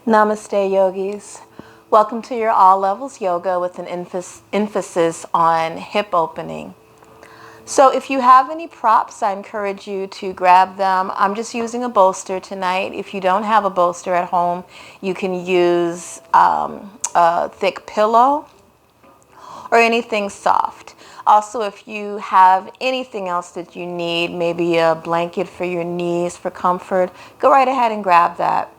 Namaste, yogis. Welcome to your All Levels Yoga with an emphasis on hip opening. So if you have any props, I encourage you to grab them. I'm just using a bolster tonight. If you don't have a bolster at home, you can use a thick pillow or anything soft. Also, if you have anything else that you need, maybe a blanket for your knees for comfort, go right ahead and grab that.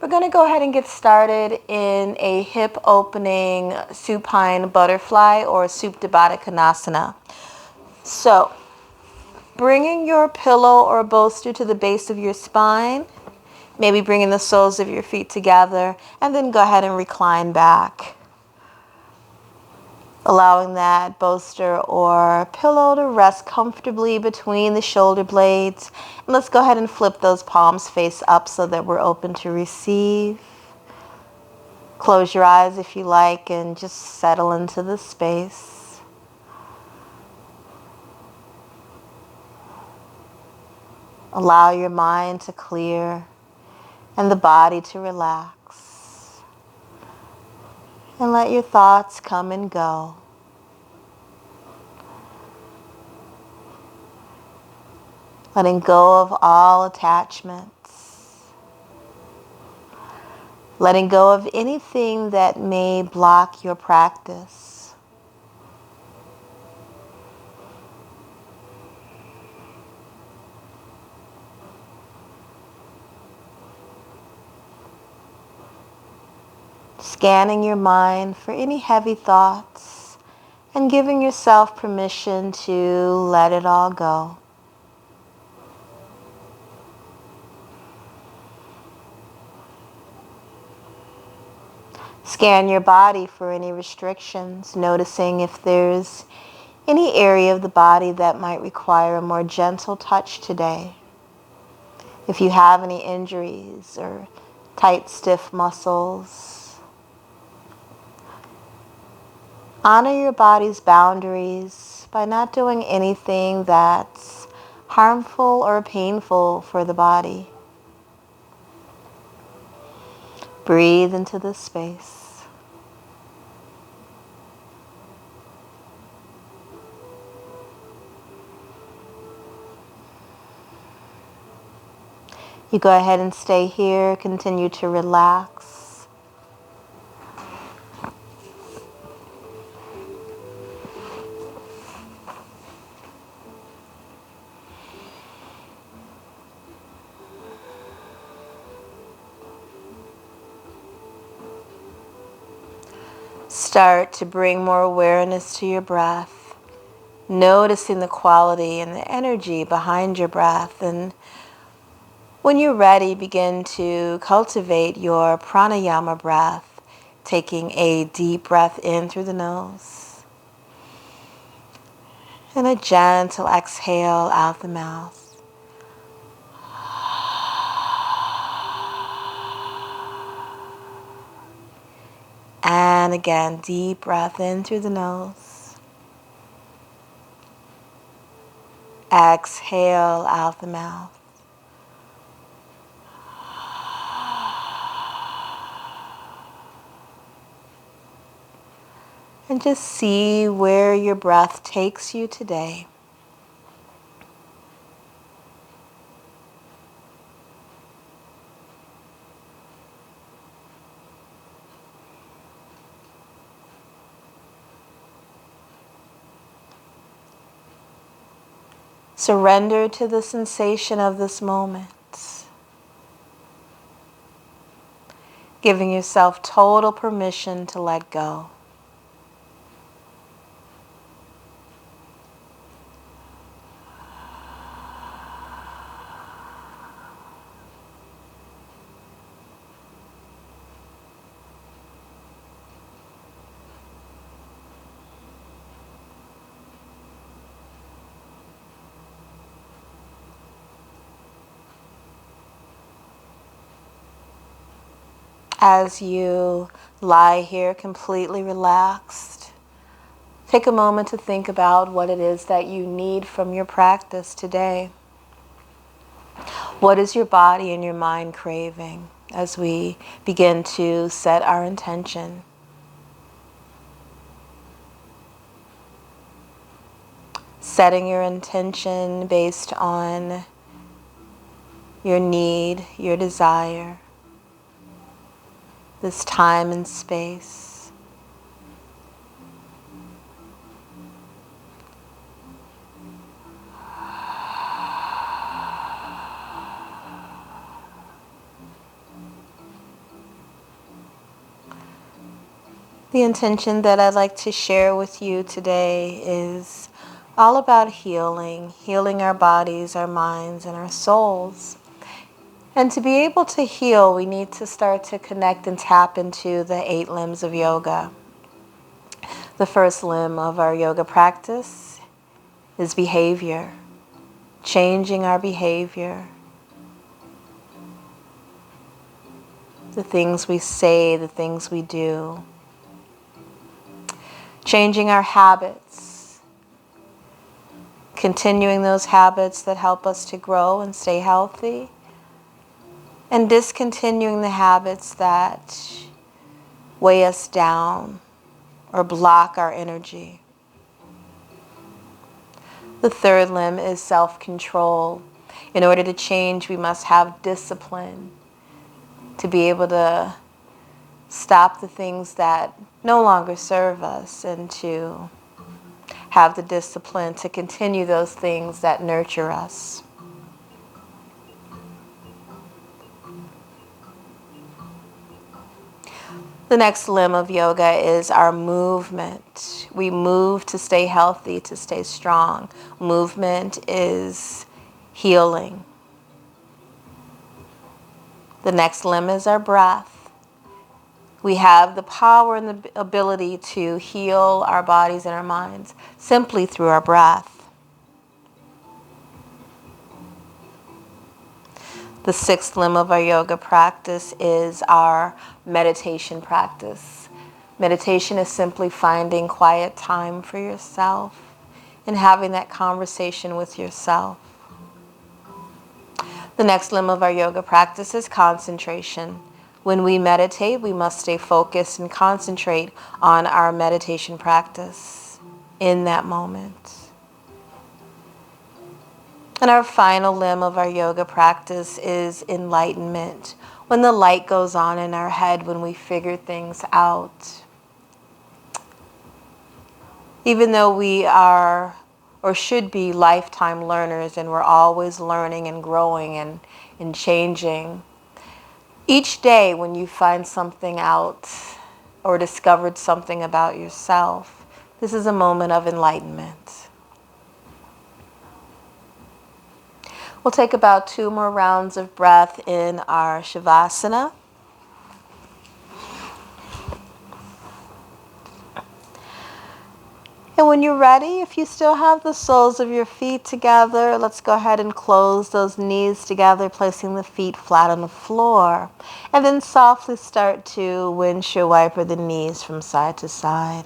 We're going to go ahead and get started in a hip opening supine butterfly or Supta Baddha Konasana. So, bringing your pillow or bolster to the base of your spine, maybe bringing the soles of your feet together, and then go ahead and recline back. Allowing that bolster or pillow to rest comfortably between the shoulder blades. And let's go ahead and flip those palms face up so that we're open to receive. Close your eyes if you like and just settle into the space. Allow your mind to clear and the body to relax. And let your thoughts come and go. Letting go of all attachments. Letting go of anything that may block your practice. Scanning your mind for any heavy thoughts and giving yourself permission to let it all go. Scan your body for any restrictions, noticing if there's any area of the body that might require a more gentle touch today. If you have any injuries or tight, stiff muscles. Honor your body's boundaries by not doing anything that's harmful or painful for the body. Breathe into this space. You go ahead and stay here, continue to relax. Start to bring more awareness to your breath, noticing the quality and the energy behind your breath. And when you're ready, begin to cultivate your pranayama breath, taking a deep breath in through the nose and a gentle exhale out the mouth. And again, deep breath in through the nose. Exhale out the mouth. And just see where your breath takes you today. Surrender to the sensation of this moment, giving yourself total permission to let go. As you lie here completely relaxed, take a moment to think about what it is that you need from your practice today. What is your body and your mind craving? as we begin to set our intention. Setting your intention based on your need, your desire, this time and space. The intention that I'd like to share with you today is all about healing our bodies, our minds, and our souls. And to be able to heal, we need to start to connect and tap into the 8 limbs of yoga. The first limb of our yoga practice is behavior, changing our behavior. The things we say, the things we do. Changing our habits, continuing those habits that help us to grow and stay healthy, and discontinuing the habits that weigh us down or block our energy. The third limb is self-control. In order to change, we must have discipline to be able to stop the things that no longer serve us and to have the discipline to continue those things that nurture us. The next limb of yoga is our movement. We move to stay healthy, to stay strong. Movement is healing. The next limb is our breath. We have the power and the ability to heal our bodies and our minds simply through our breath. The sixth limb of our yoga practice is our meditation practice. Meditation is simply finding quiet time for yourself and having that conversation with yourself. The next limb of our yoga practice is concentration. When we meditate, we must stay focused and concentrate on our meditation practice in that moment. And our final limb of our yoga practice is enlightenment. When the light goes on in our head, when we figure things out. Even though we are or should be lifetime learners and we're always learning and growing and changing, each day when you find something out or discovered something about yourself, this is a moment of enlightenment. We'll take about 2 more rounds of breath in our Shavasana. And when you're ready, if you still have the soles of your feet together, let's go ahead and close those knees together, placing the feet flat on the floor. And then softly start to windshield wiper the knees from side to side.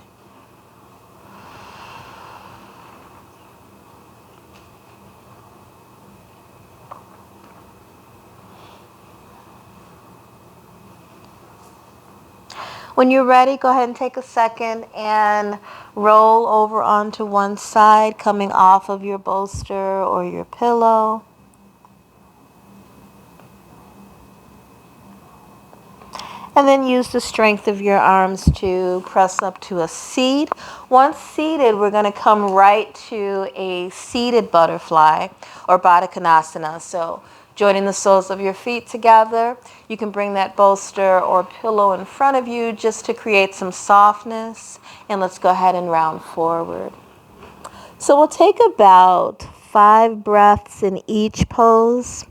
When you're ready, go ahead and take a second and roll over onto one side, coming off of your bolster or your pillow. And then use the strength of your arms to press up to a seat. Once seated, we're going to come right to a seated butterfly or Baddha Konasana. So joining the soles of your feet together, you can bring that bolster or pillow in front of you just to create some softness. And let's go ahead and round forward. So we'll take about 5 breaths in each pose.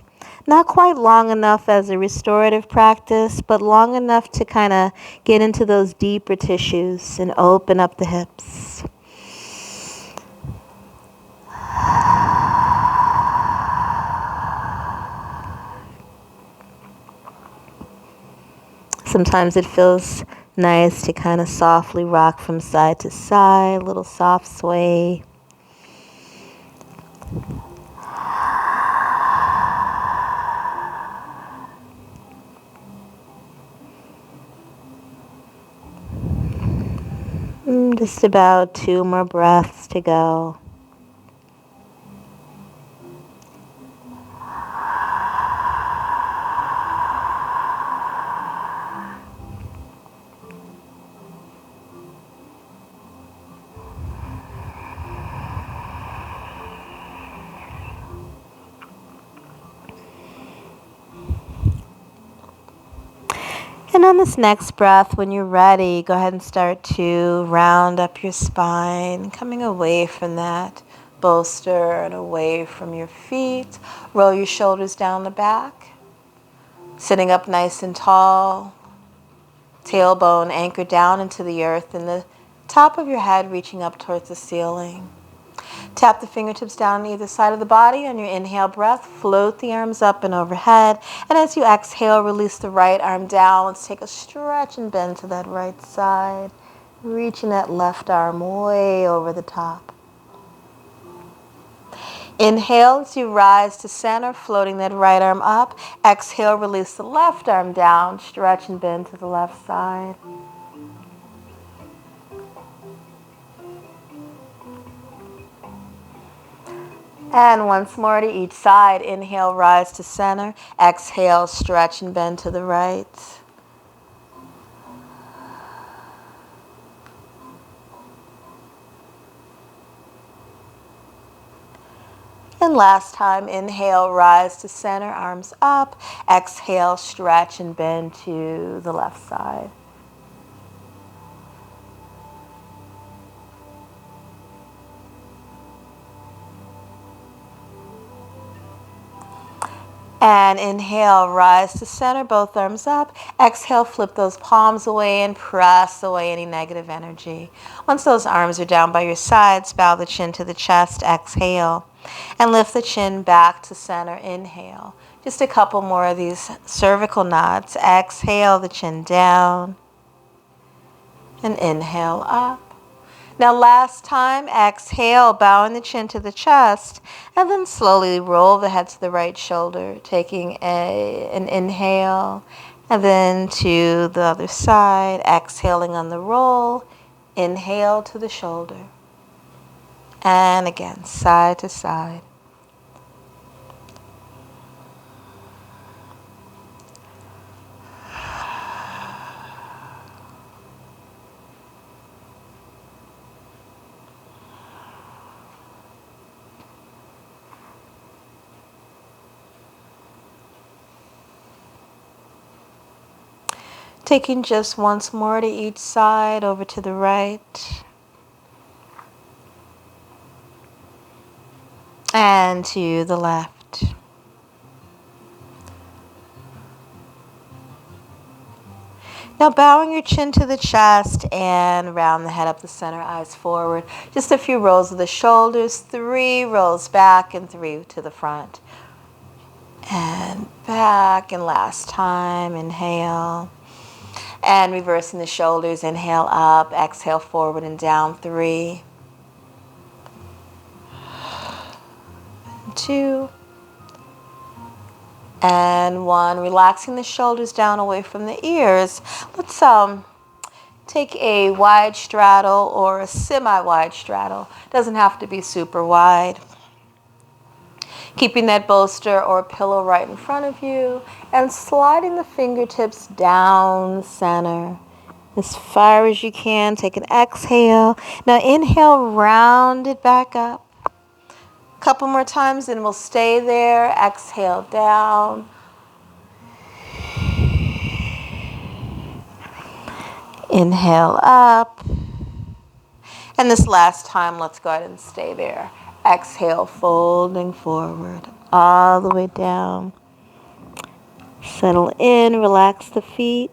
Not quite long enough as a restorative practice, but long enough to kind of get into those deeper tissues and open up the hips. Sometimes it feels nice to kind of softly rock from side to side, a little soft sway. Just about 2 more breaths to go. And on this next breath, when you're ready, go ahead and start to round up your spine, coming away from that bolster and away from your feet. Roll your shoulders down the back, sitting up nice and tall, tailbone anchored down into the earth and the top of your head reaching up towards the ceiling. Tap the fingertips down on either side of the body. On your inhale breath, float the arms up and overhead. And as you exhale, release the right arm down. Let's take a stretch and bend to that right side, reaching that left arm way over the top. Inhale as you rise to center, floating that right arm up. Exhale, release the left arm down, stretch and bend to the left side. And once more to each side. Inhale, rise to center. Exhale, stretch and bend to the right. And last time, inhale, rise to center, arms up. Exhale, stretch and bend to the left side. And inhale, rise to center, both arms up. Exhale, flip those palms away and press away any negative energy. Once those arms are down by your sides, bow the chin to the chest. Exhale. And lift the chin back to center. Inhale. Just a couple more of these cervical nods. Exhale, the chin down. And inhale up. Now last time, exhale, bowing the chin to the chest, and then slowly roll the head to the right shoulder, taking an inhale, and then to the other side, exhaling on the roll, inhale to the shoulder, and again, side to side. Taking just once more to each side, over to the right. And to the left. Now bowing your chin to the chest and round the head up the center, eyes forward. Just a few rolls of the shoulders, 3 rolls back and 3 to the front. And back, and last time, inhale. And reversing the shoulders, inhale up, exhale forward and down, 3, 2, and 1. Relaxing the shoulders down away from the ears. Let's take a wide straddle or a semi-wide straddle. Doesn't have to be super wide. Keeping that bolster or pillow right in front of you and sliding the fingertips down the center as far as you can. Take an exhale. Now inhale, round it back up. A couple more times and we'll stay there. Exhale down. Inhale up. And this last time, let's go ahead and stay there. Exhale, folding forward, all the way down. Settle in, relax the feet.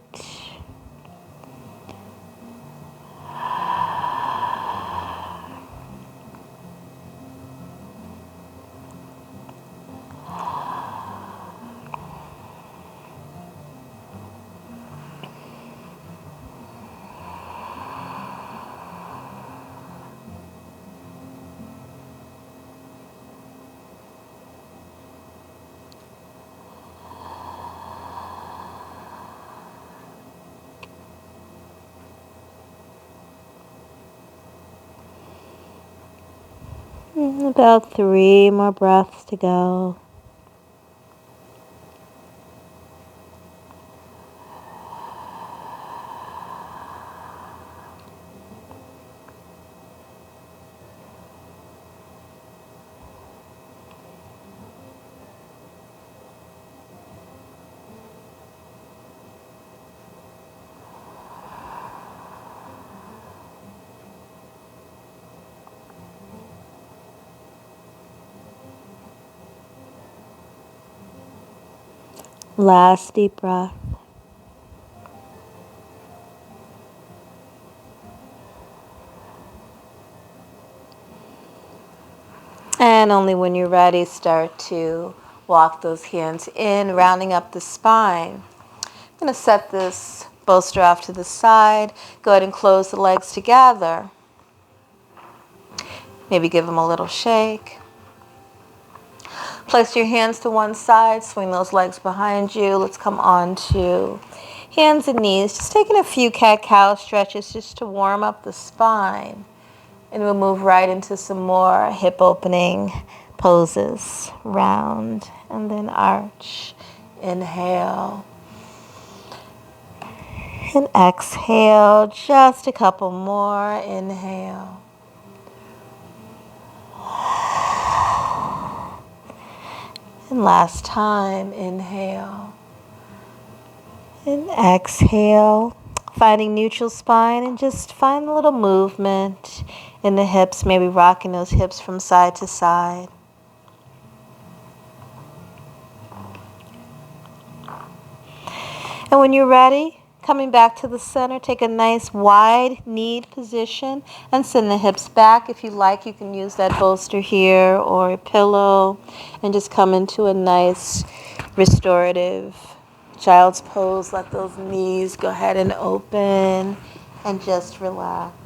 About 3 more breaths to go. Last deep breath. And only when you're ready, start to walk those hands in, rounding up the spine. I'm going to set this bolster off to the side. Go ahead and close the legs together. Maybe give them a little shake. Place your hands to one side, swing those legs behind you. Let's come on to hands and knees. Just taking a few cat-cow stretches just to warm up the spine. And we'll move right into some more hip opening poses. Round and then arch. Inhale. And exhale. Just a couple more. Inhale. And last time, inhale. And exhale. Finding neutral spine and just find a little movement in the hips, maybe rocking those hips from side to side. And when you're ready, coming back to the center, take a nice wide kneed position and send the hips back. If you like, you can use that bolster here or a pillow and just come into a nice restorative child's pose. Let those knees go ahead and open and just relax.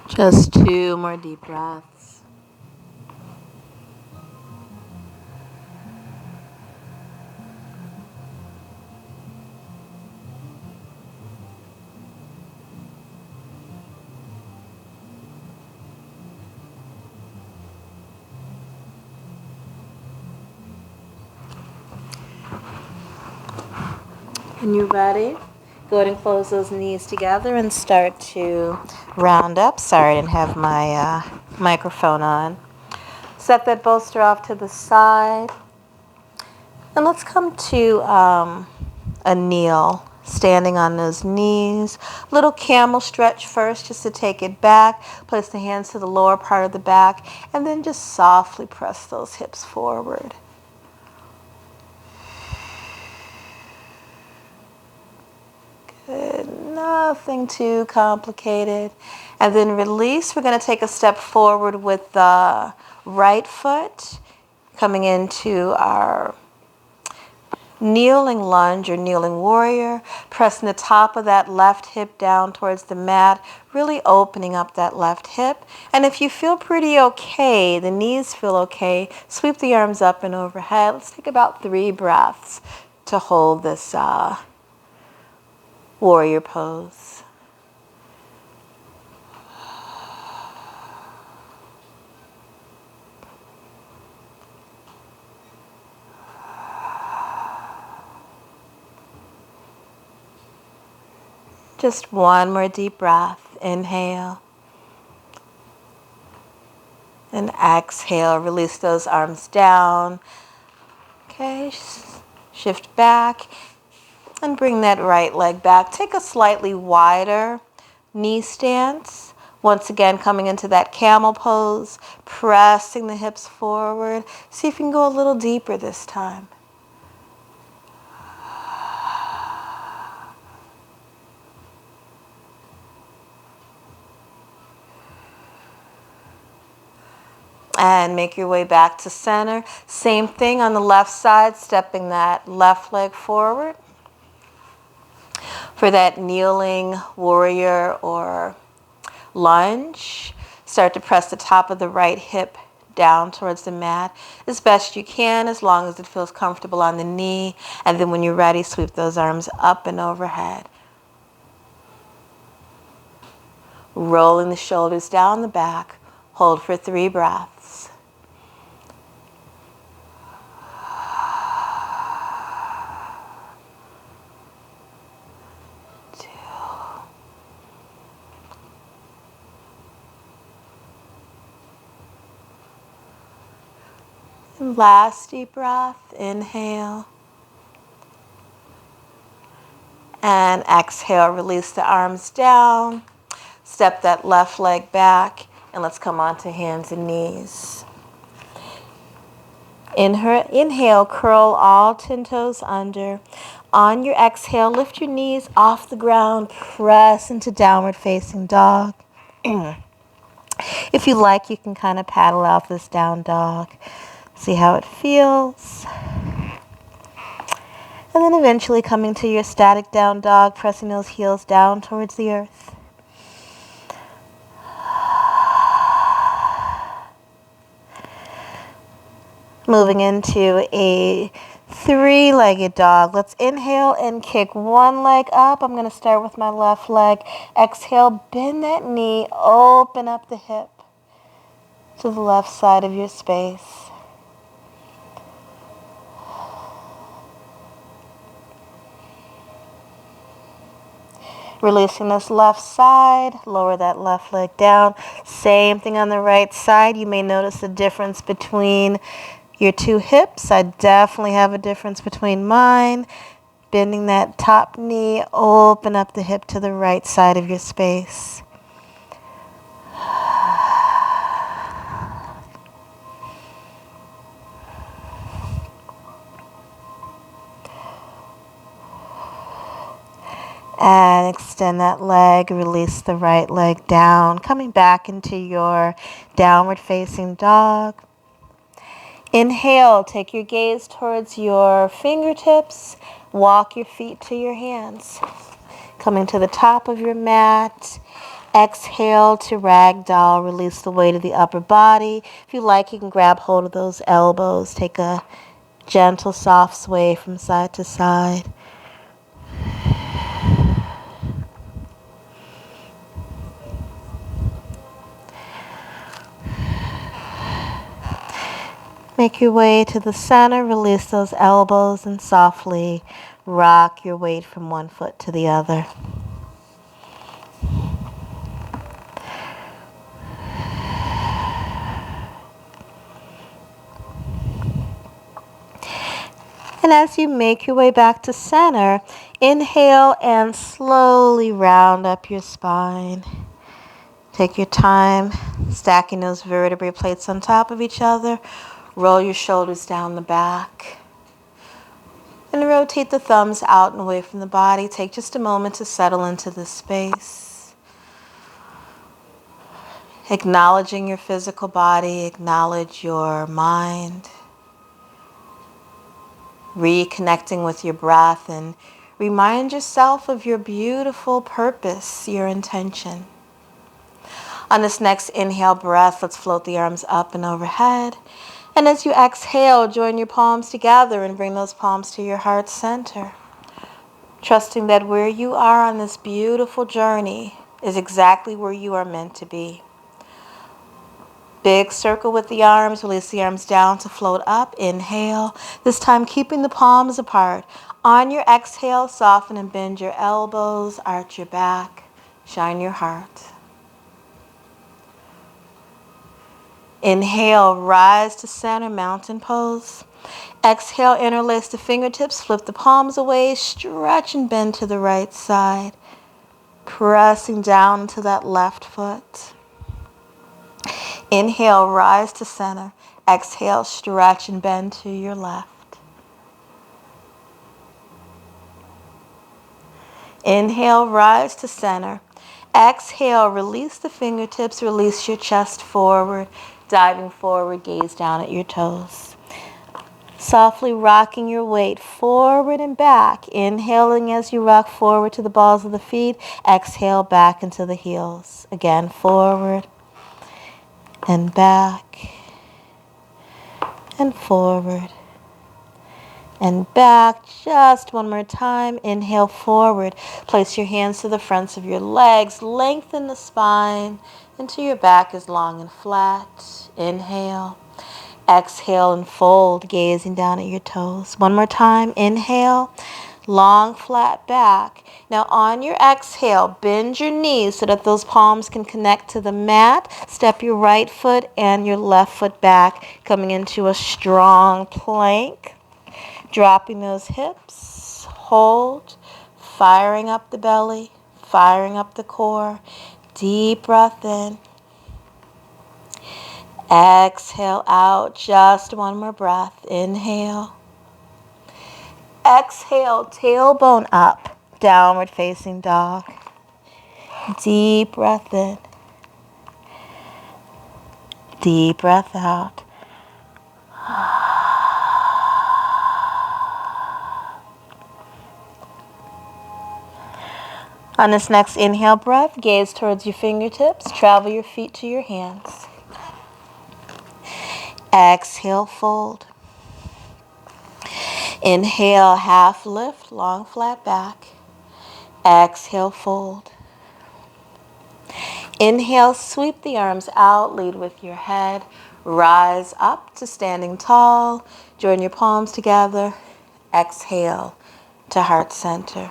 Just 2 more deep breaths. When you're ready, go ahead and close those knees together and start to round up. Sorry, I didn't have my microphone on. Set that bolster off to the side. And let's come to a kneel, standing on those knees. Little camel stretch first just to take it back. Place the hands to the lower part of the back and then just softly press those hips forward. Good. Nothing too complicated. And then release. We're going to take a step forward with the right foot, coming into our kneeling lunge or kneeling warrior, pressing the top of that left hip down towards the mat, really opening up that left hip. And if you feel pretty okay, the knees feel okay, sweep the arms up and overhead. Let's take about 3 breaths to hold this warrior pose. Just 1 more deep breath. Inhale. And exhale. Release those arms down. Okay, shift back. And bring that right leg back. Take a slightly wider knee stance. Once again, coming into that camel pose, pressing the hips forward. See if you can go a little deeper this time. And make your way back to center. Same thing on the left side, stepping that left leg forward for that kneeling warrior or lunge. Start to press the top of the right hip down towards the mat as best you can, as long as it feels comfortable on the knee. And then when you're ready, sweep those arms up and overhead. Rolling the shoulders down the back. Hold for 3 breaths. And last deep breath, inhale. And exhale, release the arms down. Step that left leg back, and let's come onto hands and knees. Inhale, curl all 10 toes under. On your exhale, lift your knees off the ground, press into downward facing dog. If you like, you can kind of paddle out this down dog. See how it feels. And then eventually coming to your static down dog, pressing those heels down towards the earth. Moving into a 3-legged dog. Let's inhale and kick one leg up. I'm going to start with my left leg. Exhale, bend that knee, open up the hip to the left side of your space. Releasing this left side, lower that left leg down. Same thing on the right side. You may notice a difference between your 2 hips. I definitely have a difference between mine. Bending that top knee, open up the hip to the right side of your space. And extend that leg, release the right leg down, coming back into your downward facing dog. Inhale, take your gaze towards your fingertips, walk your feet to your hands. Coming to the top of your mat, exhale to ragdoll, release the weight of the upper body. If you like, you can grab hold of those elbows, take a gentle, soft sway from side to side. Make your way to the center, release those elbows, and softly rock your weight from one foot to the other. And as you make your way back to center, inhale and slowly round up your spine. Take your time, stacking those vertebrae plates on top of each other. Roll your shoulders down the back. And rotate the thumbs out and away from the body. Take just a moment to settle into this space. Acknowledging your physical body, acknowledge your mind. Reconnecting with your breath, and remind yourself of your beautiful purpose, your intention. On this next inhale breath, let's float the arms up and overhead. And as you exhale, join your palms together and bring those palms to your heart center. Trusting that where you are on this beautiful journey is exactly where you are meant to be. Big circle with the arms, release the arms down to float up. Inhale, this time keeping the palms apart. On your exhale, soften and bend your elbows, arch your back, shine your heart. Inhale, rise to center, mountain pose. Exhale, interlace the fingertips, flip the palms away, stretch and bend to the right side. Pressing down into that left foot. Inhale, rise to center. Exhale, stretch and bend to your left. Inhale, rise to center. Exhale, release the fingertips, release your chest forward. Diving forward, gaze down at your toes. Softly rocking your weight forward and back. Inhaling as you rock forward to the balls of the feet. Exhale back into the heels. Again, forward and back and forward and back. Just one more time. Inhale forward. Place your hands to the fronts of your legs. Lengthen the spine until your back is long and flat. Inhale. Exhale and fold, gazing down at your toes. One more time. Inhale. Long, flat back. Now on your exhale, bend your knees so that those palms can connect to the mat. Step your right foot and your left foot back, coming into a strong plank. Dropping those hips. Hold. Firing up the belly. Firing up the core. Deep breath in. Exhale out. Just one more breath. Inhale. Exhale. Tailbone up. Downward facing dog. Deep breath in. Deep breath out. On this next inhale breath, gaze towards your fingertips. Travel your feet to your hands. Exhale, fold. Inhale, half lift, long flat back. Exhale, fold. Inhale, sweep the arms out, lead with your head. Rise up to standing tall. Join your palms together. Exhale to heart center.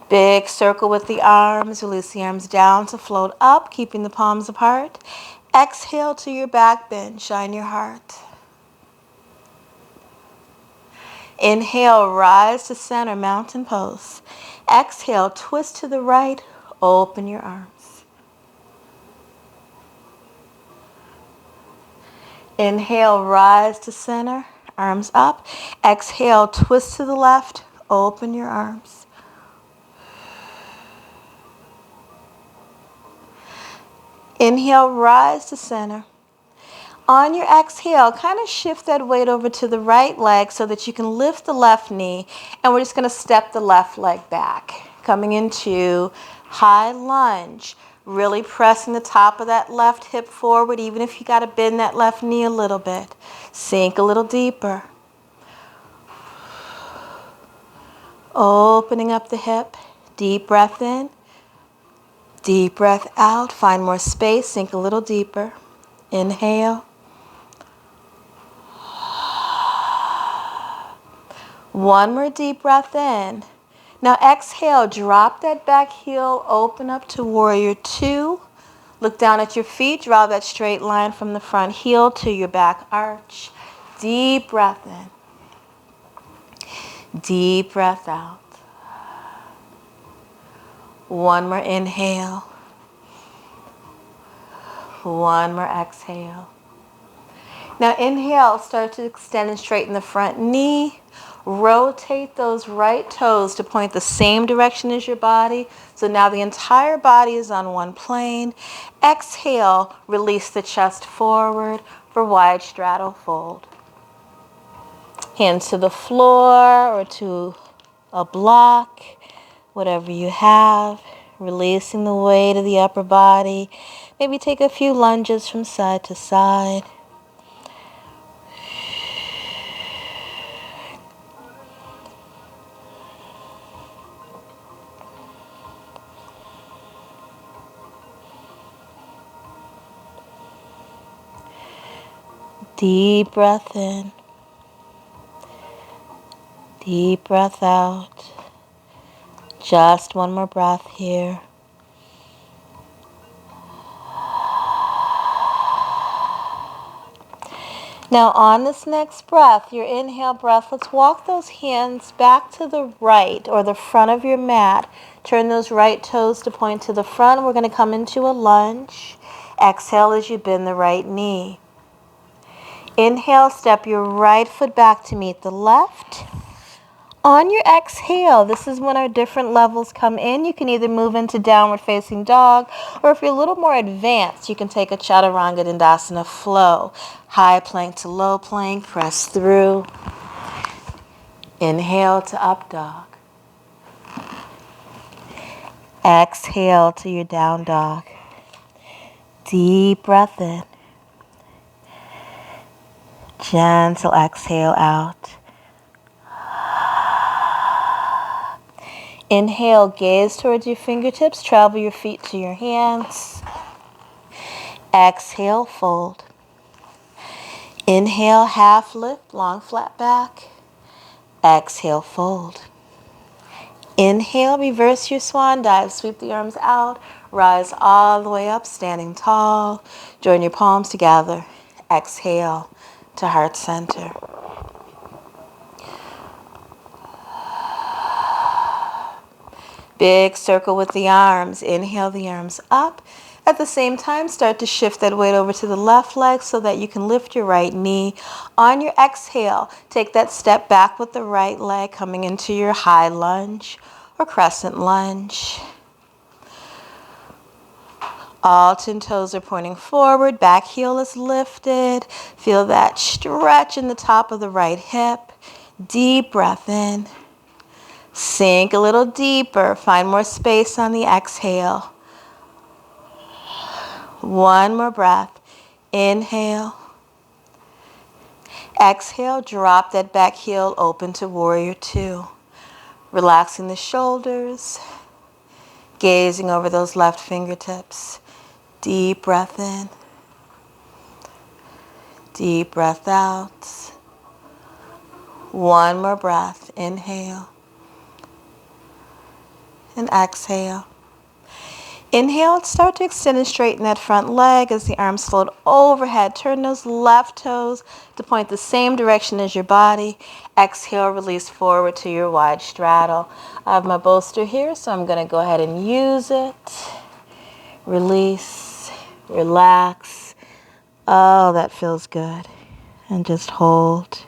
Big circle with the arms. Release the arms down to float up, keeping the palms apart. Exhale to your back bend. Shine your heart. Inhale, rise to center, mountain pose. Exhale, twist to the right. Open your arms. Inhale, rise to center, arms up. Exhale, twist to the left. Open your arms. Inhale, rise to center. On your exhale, kind of shift that weight over to the right leg so that you can lift the left knee. And we're just going to step the left leg back. Coming into high lunge. Really pressing the top of that left hip forward, even if you got to bend that left knee a little bit. Sink a little deeper. Opening up the hip. Deep breath in. Deep breath out. Find more space. Sink a little deeper. Inhale. One more deep breath in. Now exhale. Drop that back heel. Open up to warrior two. Look down at your feet. Draw that straight line from the front heel to your back arch. Deep breath in. Deep breath out. One more inhale. One more exhale. Now inhale, start to extend and straighten the front knee. Rotate those right toes to point the same direction as your body. So now the entire body is on one plane. Exhale, release the chest forward for wide straddle fold. Hands to the floor or to a block. Whatever you have, releasing the weight of the upper body. Maybe take a few lunges from side to side. Deep breath in. Deep breath out. Just one more breath here. Now on this next breath, your inhale breath, let's walk those hands back to the right or the front of your mat. Turn those right toes to point to the front. We're going to come into a lunge. Exhale as you bend the right knee. Inhale, step your right foot back to meet the left. On your exhale, this is when our different levels come in. You can either move into downward facing dog, or if you're a little more advanced, you can take a Chaturanga Dandasana flow. High plank to low plank, press through. Inhale to up dog. Exhale to your down dog. Deep breath in. Gentle exhale out. Inhale, gaze towards your fingertips, travel your feet to your hands. Exhale, fold. Inhale, half lift, long flat back. Exhale, fold. Inhale, reverse your swan dive, sweep the arms out, rise all the way up, standing tall. Join your palms together. Exhale to heart center. Big circle with the arms. Inhale the arms up. At the same time, start to shift that weight over to the left leg so that you can lift your right knee. On your exhale, take that step back with the right leg, coming into your high lunge or crescent lunge. All 10 toes are pointing forward. Back heel is lifted. Feel that stretch in the top of the right hip. Deep breath in. Sink a little deeper. Find more space on the exhale. One more breath. Inhale. Exhale, drop that back heel open to warrior two. Relaxing the shoulders. Gazing over those left fingertips. Deep breath in. Deep breath out. One more breath. Inhale. And exhale. Inhale, start to extend and straighten that front leg as the arms float overhead. Turn those left toes to point the same direction as your body. Exhale, release forward to your wide straddle. I have my bolster here, so I'm going to go ahead and use it. Release, relax. Oh, that feels good. And just hold.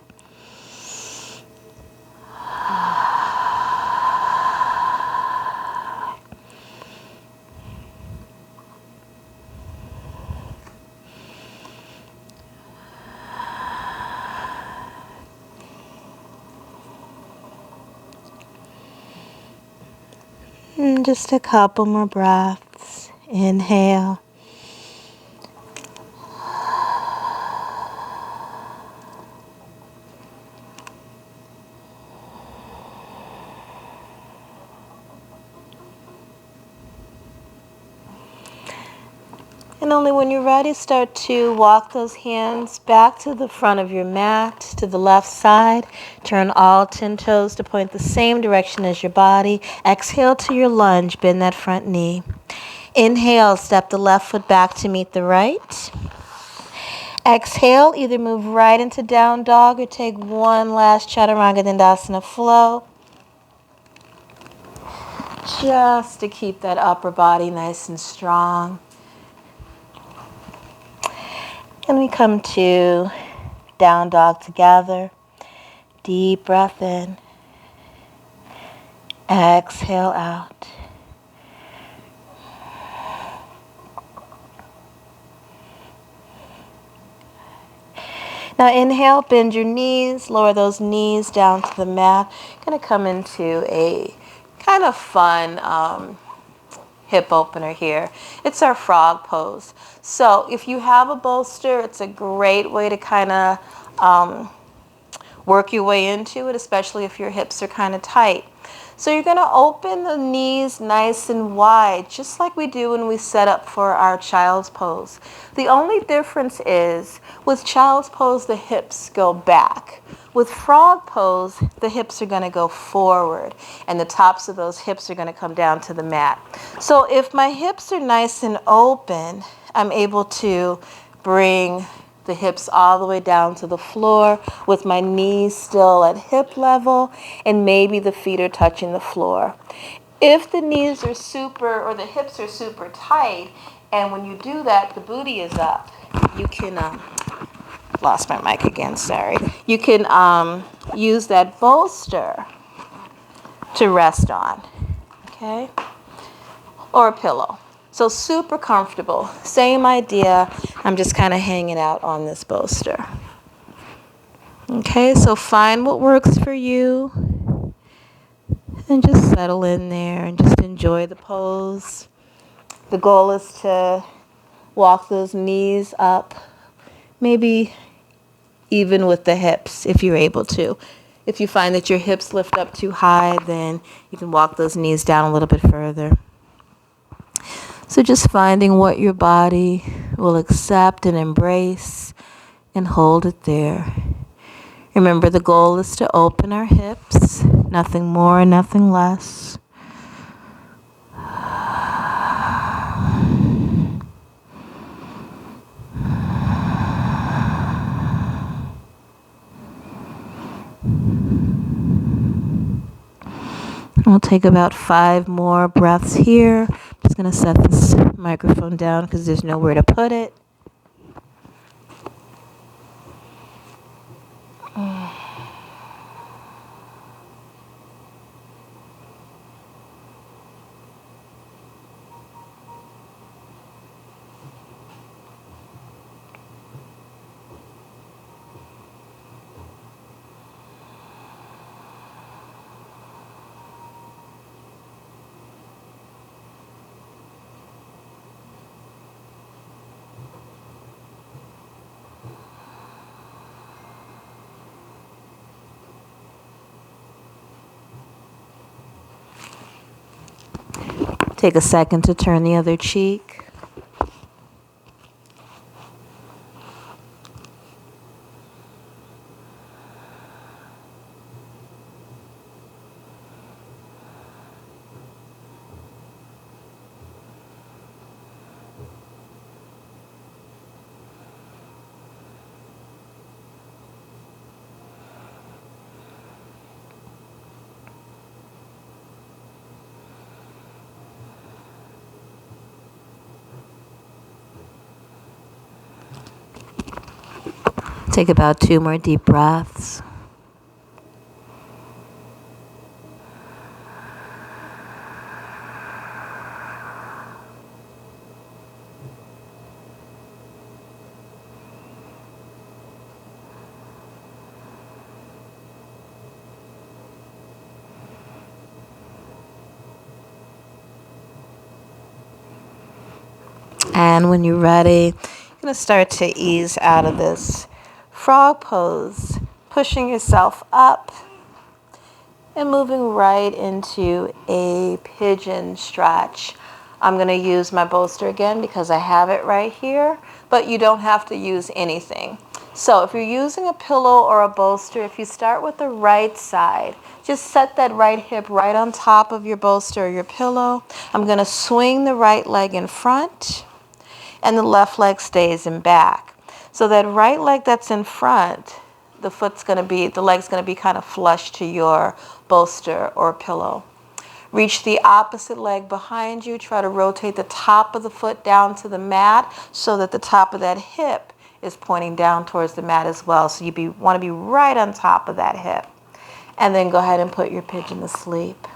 And just a couple more breaths. Inhale. And only when you're ready, start to walk those hands back to the front of your mat, to the left side. Turn all 10 toes to point the same direction as your body. Exhale to your lunge, bend that front knee. Inhale, step the left foot back to meet the right. Exhale, either move right into down dog or take one last Chaturanga Dandasana flow. Just to keep that upper body nice and strong. And we come to down dog together. Deep breath in. Exhale out. Now inhale, bend your knees, lower those knees down to the mat. Going to come into a kind of fun hip opener here. It's our frog pose. So if you have a bolster, it's a great way to kind of work your way into it, especially if your hips are kind of tight. So you're going to open the knees nice and wide, just like we do when we set up for our child's pose. The only difference is with child's pose, the hips go back. With frog pose, the hips are going to go forward, and the tops of those hips are going to come down to the mat. So if my hips are nice and open, I'm able to bring the hips all the way down to the floor with my knees still at hip level, and maybe the feet are touching the floor. If the knees are or the hips are super tight, and when you do that, the booty is up, you can, lost my mic again, sorry. You can use that bolster to rest on, okay? Or a pillow. So super comfortable. Same idea. I'm just kind of hanging out on this bolster. Okay, so find what works for you and just settle in there and just enjoy the pose. The goal is to walk those knees up, maybe even with the hips if you're able to. If you find that your hips lift up too high, then you can walk those knees down a little bit further. So just finding what your body will accept and embrace and hold it there. Remember, the goal is to open our hips, nothing more, nothing less. I'll take about 5 more breaths here. I'm just going to set this microphone down because there's nowhere to put it. Take a second to turn the other cheek. Take about 2 more deep breaths. And when you're ready, you're going to start to ease out of this frog pose, pushing yourself up and moving right into a pigeon stretch. I'm going to use my bolster again because I have it right here, but you don't have to use anything. So if you're using a pillow or a bolster, if you start with the right side, just set that right hip right on top of your bolster or your pillow. I'm going to swing the right leg in front and the left leg stays in back. So that right leg that's in front, the leg's going to be kind of flush to your bolster or pillow. Reach the opposite leg behind you. Try to rotate the top of the foot down to the mat so that the top of that hip is pointing down towards the mat as well. So you want to be right on top of that hip. And then go ahead and put your pigeon to sleep.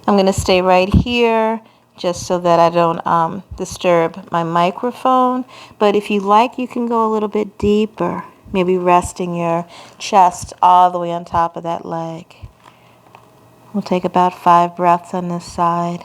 I'm going to stay right here just so that I don't disturb my microphone. But if you like, you can go a little bit deeper, maybe resting your chest all the way on top of that leg. We'll take about 5 breaths on this side.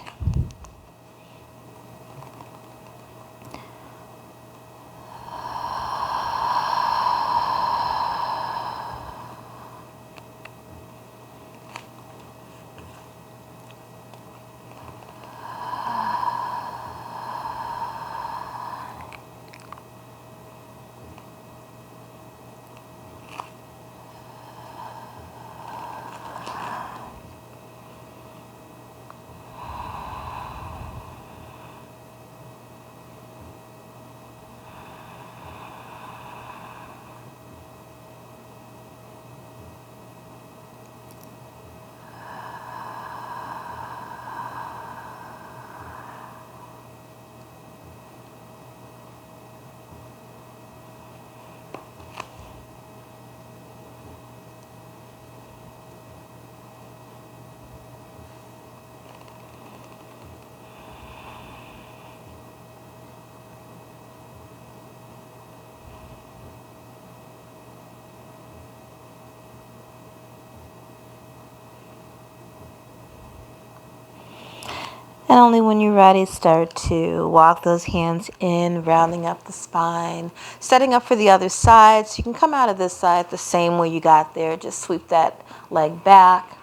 And only when you're ready, start to walk those hands in, rounding up the spine, setting up for the other side. So you can come out of this side the same way you got there. Just sweep that leg back.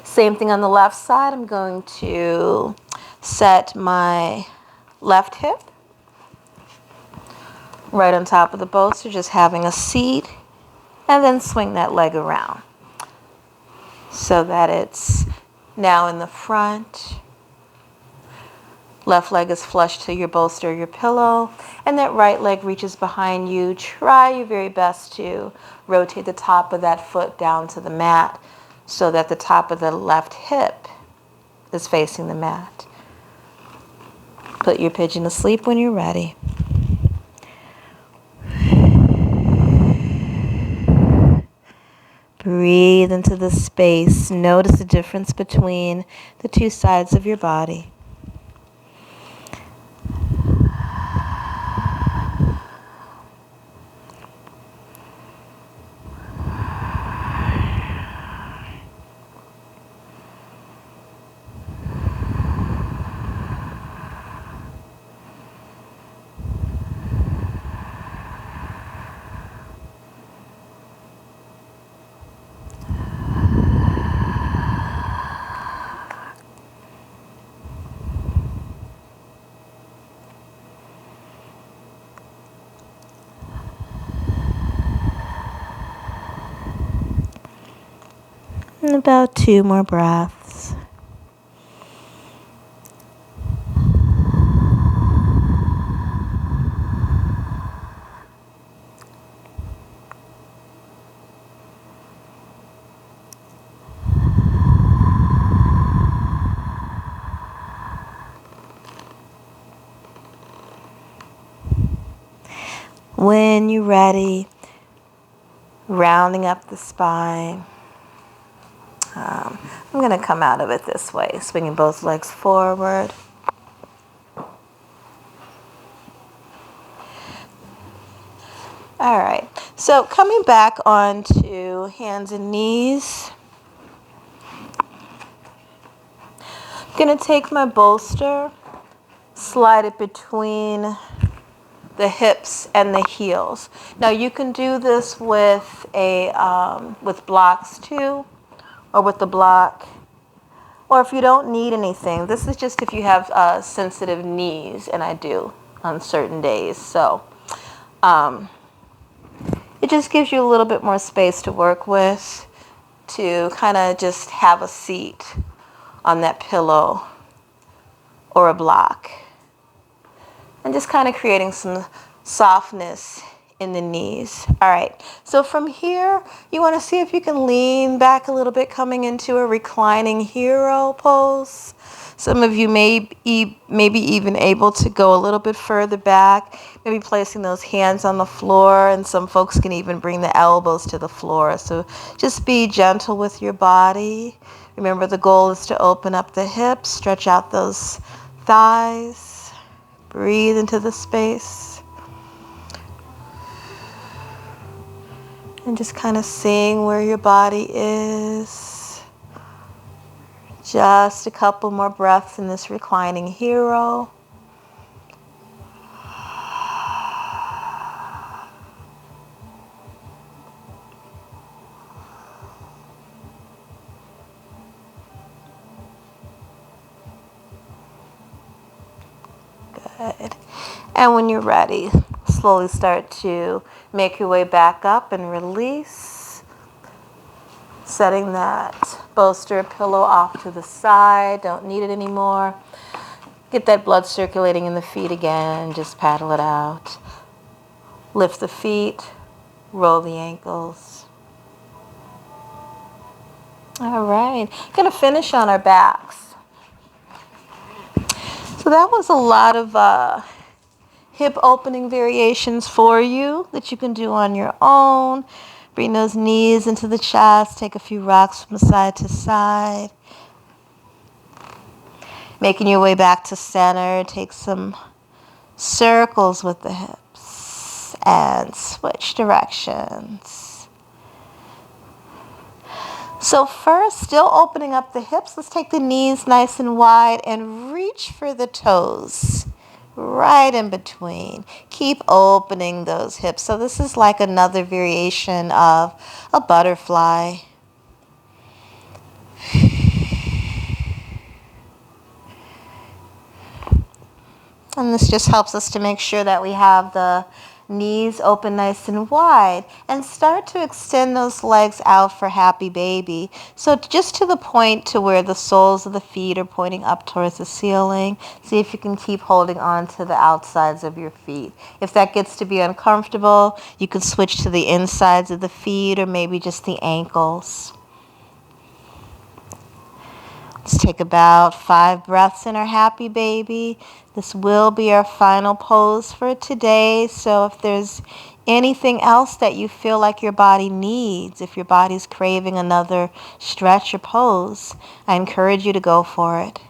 Same thing on the left side. I'm going to set my left hip right on top of the bolster, just having a seat, and then swing that leg around so that it's now in the front. Left leg is flush to your bolster or your pillow, and that right leg reaches behind you. Try your very best to rotate the top of that foot down to the mat so that the top of the left hip is facing the mat. Put your pigeon to sleep when you're ready. Breathe into the space. Notice the difference between the two sides of your body. And about 2 more breaths. When you're ready, rounding up the spine. I'm going to come out of it this way, swinging both legs forward. All right, so coming back onto hands and knees. I'm going to take my bolster, slide it between the hips and the heels. Now you can do this with with blocks too, or with the block, or if you don't need anything. This is just if you have sensitive knees, and I do on certain days. So it just gives you a little bit more space to work with, to kind of just have a seat on that pillow or a block, and just kind of creating some softness in the knees. All right, so from here, you want to see if you can lean back a little bit, coming into a reclining hero pose. Some of you may be even able to go a little bit further back, maybe placing those hands on the floor, and some folks can even bring the elbows to the floor. So just be gentle with your body. Remember, the goal is to open up the hips, stretch out those thighs, breathe into the space. And just kind of seeing where your body is. Just a couple more breaths in this reclining hero. Good. And when you're ready, slowly start to make your way back up and release. Setting that bolster pillow off to the side. Don't need it anymore. Get that blood circulating in the feet again. Just paddle it out. Lift the feet. Roll the ankles. All right. Going to finish on our backs. So that was a lot of hip opening variations for you that you can do on your own. Bring those knees into the chest. Take a few rocks from side to side. Making your way back to center. Take some circles with the hips and switch directions. So So first, still opening up the hips, let's take the knees nice and wide and reach for the toes right in between. Keep opening those hips. So this is like another variation of a butterfly. And this just helps us to make sure that we have the knees open nice and wide, and start to extend those legs out for happy baby. So just to the point to where the soles of the feet are pointing up towards the ceiling. See if you can keep holding on to the outsides of your feet. If that gets to be uncomfortable, you can switch to the insides of the feet or maybe just the ankles. Let's take about 5 breaths in our happy baby. This will be our final pose for today. So if there's anything else that you feel like your body needs, if your body's craving another stretch or pose, I encourage you to go for it.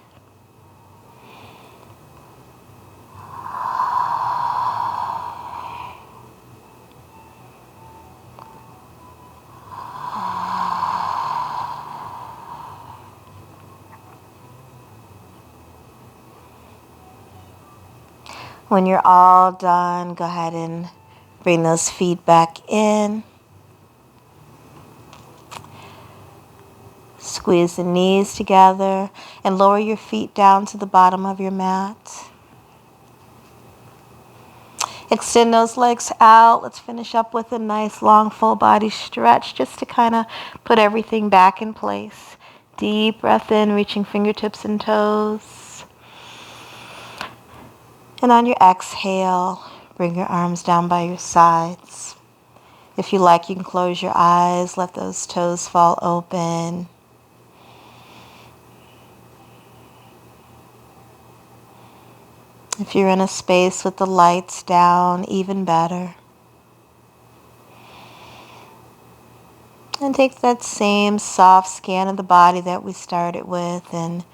When you're all done, go ahead and bring those feet back in. Squeeze the knees together and lower your feet down to the bottom of your mat. Extend those legs out. Let's finish up with a nice long full body stretch just to kind of put everything back in place. Deep breath in, reaching fingertips and toes. And on your exhale, bring your arms down by your sides. If you like, you can close your eyes, let those toes fall open. If you're in a space with the lights down, even better. And take that same soft scan of the body that we started with and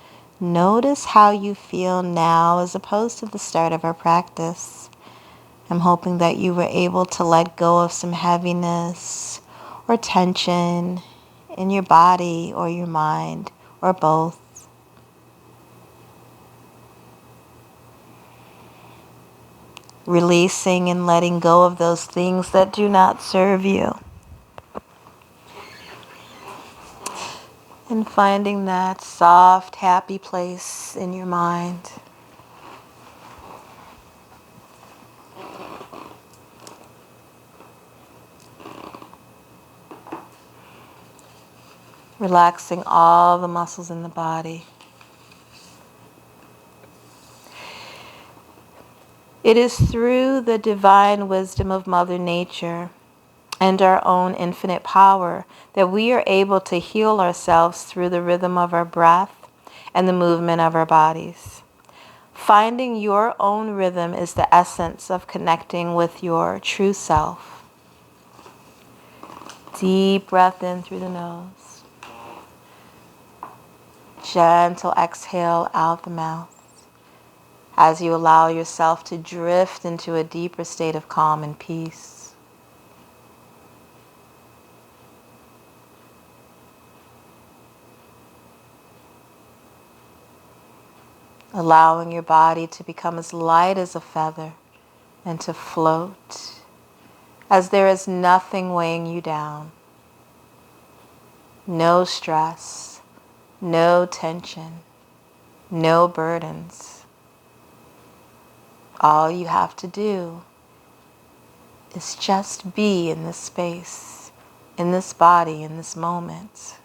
notice how you feel now as opposed to the start of our practice. I'm hoping that you were able to let go of some heaviness or tension in your body or your mind or both. Releasing and letting go of those things that do not serve you. And finding that soft, happy place in your mind. Relaxing all the muscles in the body. It is through the divine wisdom of Mother Nature and our own infinite power that we are able to heal ourselves through the rhythm of our breath and the movement of our bodies. Finding your own rhythm is the essence of connecting with your true self. Deep breath in through the nose. Gentle exhale out the mouth as you allow yourself to drift into a deeper state of calm and peace. Allowing your body to become as light as a feather and to float as there is nothing weighing you down. No stress, no tension, no burdens. All you have to do is just be in this space, in this body, in this moment.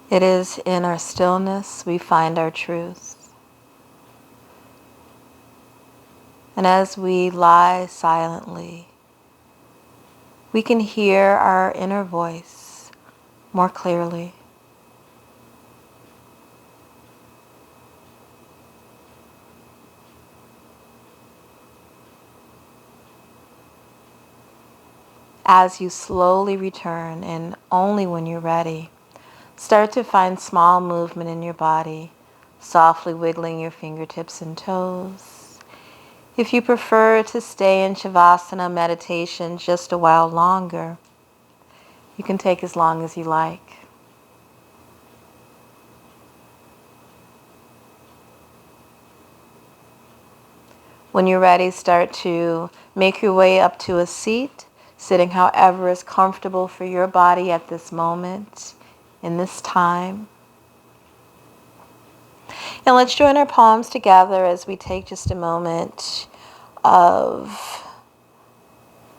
It is in our stillness we find our truth. And as we lie silently, we can hear our inner voice more clearly. As you slowly return, and only when you're ready, start to find small movement in your body, softly wiggling your fingertips and toes. If you prefer to stay in Shavasana meditation just a while longer, you can take as long as you like. When you're ready, start to make your way up to a seat, sitting however is comfortable for your body at this moment, in this time. And let's join our palms together as we take just a moment of